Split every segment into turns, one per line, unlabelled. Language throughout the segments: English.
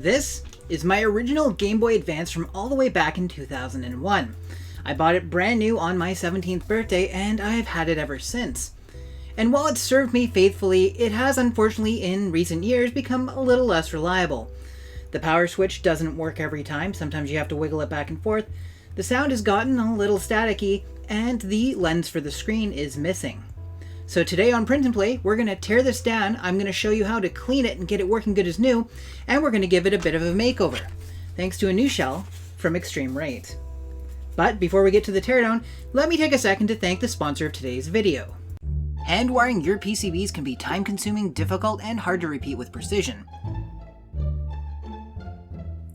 This is my original Game Boy Advance from all the way back in 2001. I bought it brand new on my 17th birthday and I've had it ever since. And while it's served me faithfully, it has unfortunately in recent years become a little less reliable. The power switch doesn't work every time, sometimes you have to wiggle it back and forth. The sound has gotten a little staticky, and the lens for the screen is missing. So today on Print and Play, we're going to tear this down, I'm going to show you how to clean it and get it working good as new, and we're going to give it a bit of a makeover, thanks to a new shell from eXtremeRate. But before we get to the teardown, let me take a second to thank the sponsor of today's video. Hand wiring your PCBs can be time-consuming, difficult, and hard to repeat with precision.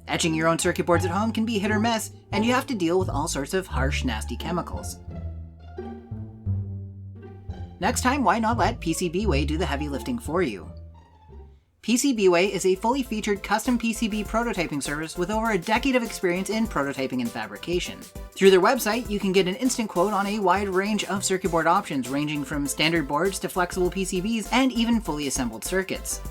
Etching your own circuit boards at home can be hit or miss, and you have to deal with all sorts of harsh, nasty chemicals. Next time, why not let PCBWay do the heavy lifting for you? PCBWay is a fully featured custom PCB prototyping service with over a decade of experience in prototyping and fabrication. Through their website, you can get an instant quote on a wide range of circuit board options ranging from standard boards to flexible PCBs and even fully assembled circuits.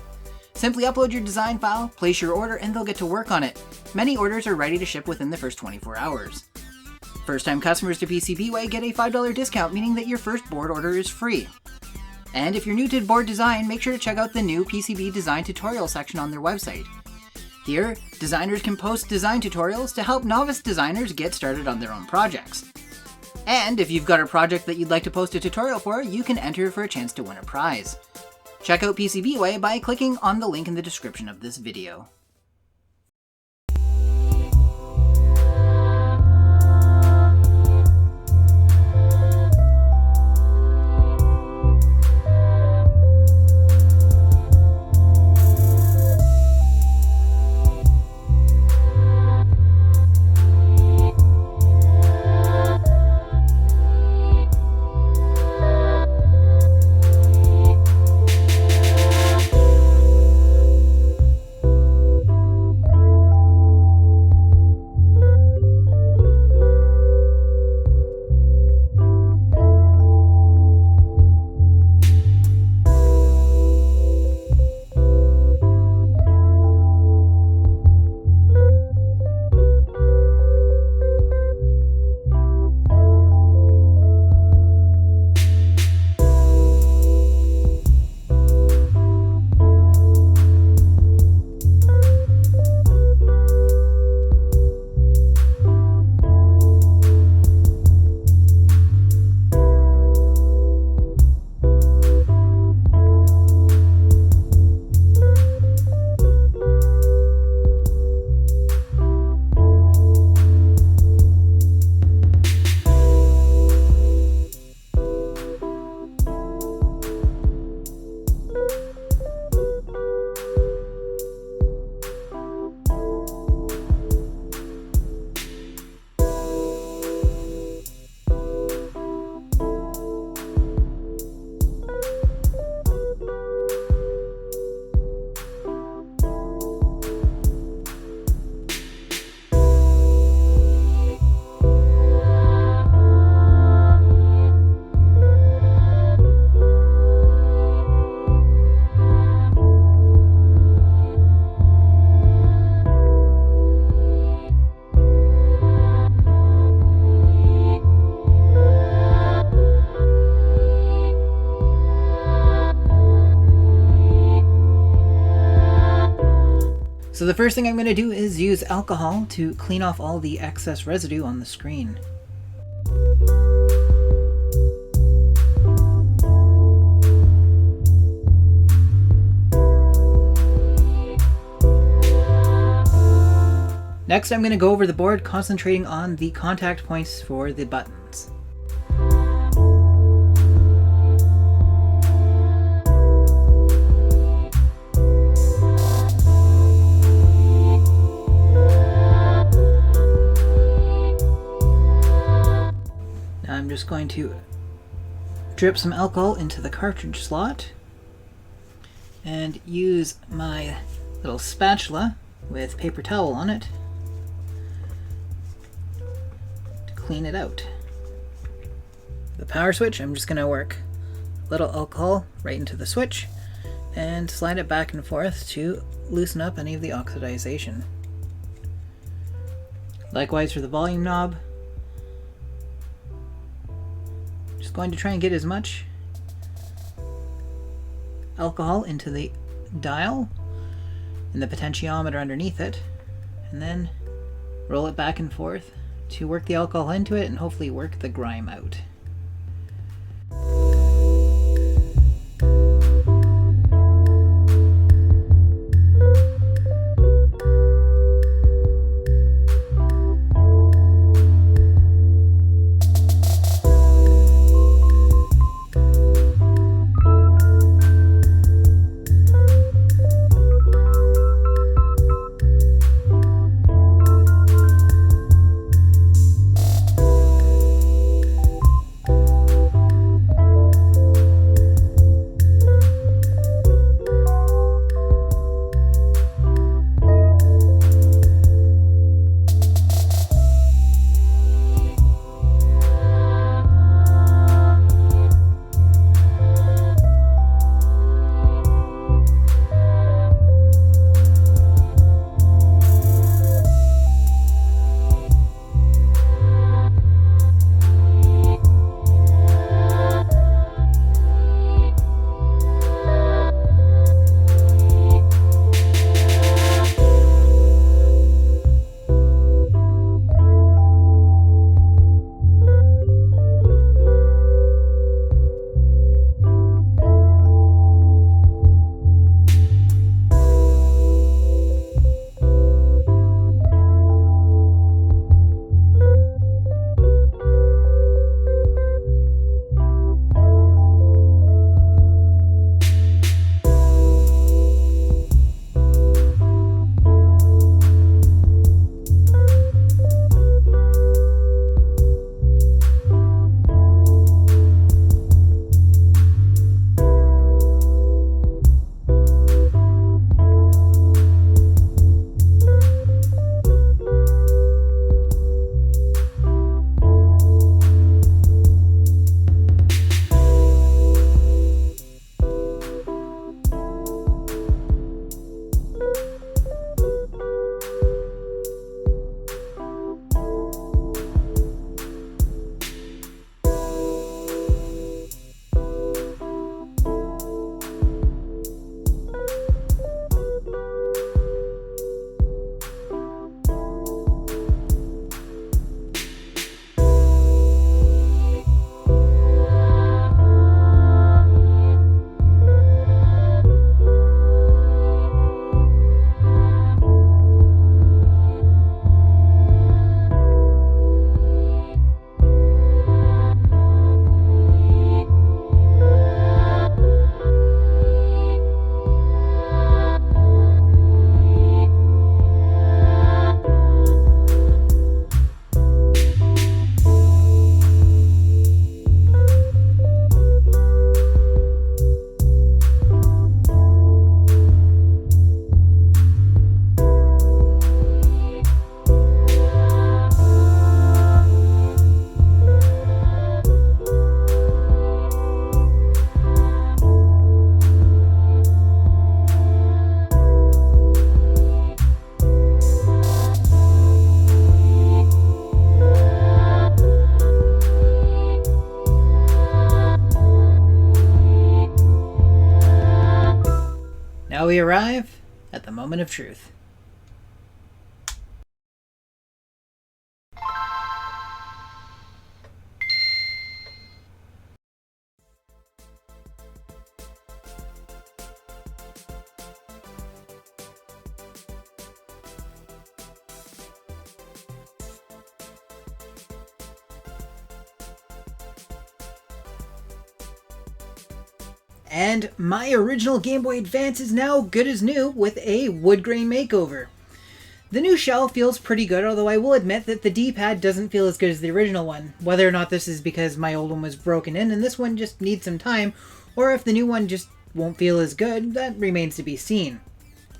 Simply upload your design file, place your order, and they'll get to work on it. Many orders are ready to ship within the first 24 hours. First-time customers to PCBWay get a $5 discount, meaning that your first board order is free. And if you're new to board design, make sure to check out the new PCB design tutorial section on their website. Here, designers can post design tutorials to help novice designers get started on their own projects. And if you've got a project that you'd like to post a tutorial for, you can enter for a chance to win a prize. Check out PCBWay by clicking on the link in the description of this video. So the first thing I'm going to do is use alcohol to clean off all the excess residue on the screen. Next, I'm going to go over the board, concentrating on the contact points for the buttons. I'm just going to drip some alcohol into the cartridge slot and use my little spatula with paper towel on it to clean it out. The power switch, I'm just going to work a little alcohol right into the switch and slide it back and forth to loosen up any of the oxidization. Likewise for the volume knob. Just going to try and get as much alcohol into the dial and the potentiometer underneath it, and then roll it back and forth to work the alcohol into it and hopefully work the grime out. Now we arrive at the moment of truth. And my original Game Boy Advance is now good as new with a wood grain makeover. The new shell feels pretty good, although I will admit that the D-pad doesn't feel as good as the original one. Whether or not this is because my old one was broken in and this one just needs some time, or if the new one just won't feel as good, that remains to be seen.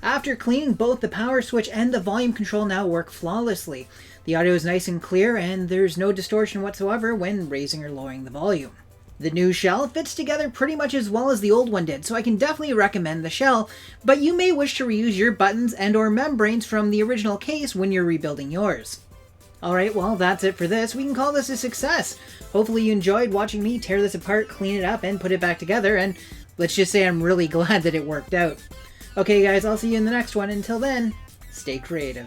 After cleaning, both the power switch and the volume control now work flawlessly. The audio is nice and clear, and there's no distortion whatsoever when raising or lowering the volume. The new shell fits together pretty much as well as the old one did, so I can definitely recommend the shell, but you may wish to reuse your buttons and or membranes from the original case when you're rebuilding yours. Alright, well that's it for this. We can call this a success. Hopefully you enjoyed watching me tear this apart, clean it up, and put it back together, and let's just say I'm really glad that it worked out. Okay guys, I'll see you in the next one. Until then, stay creative.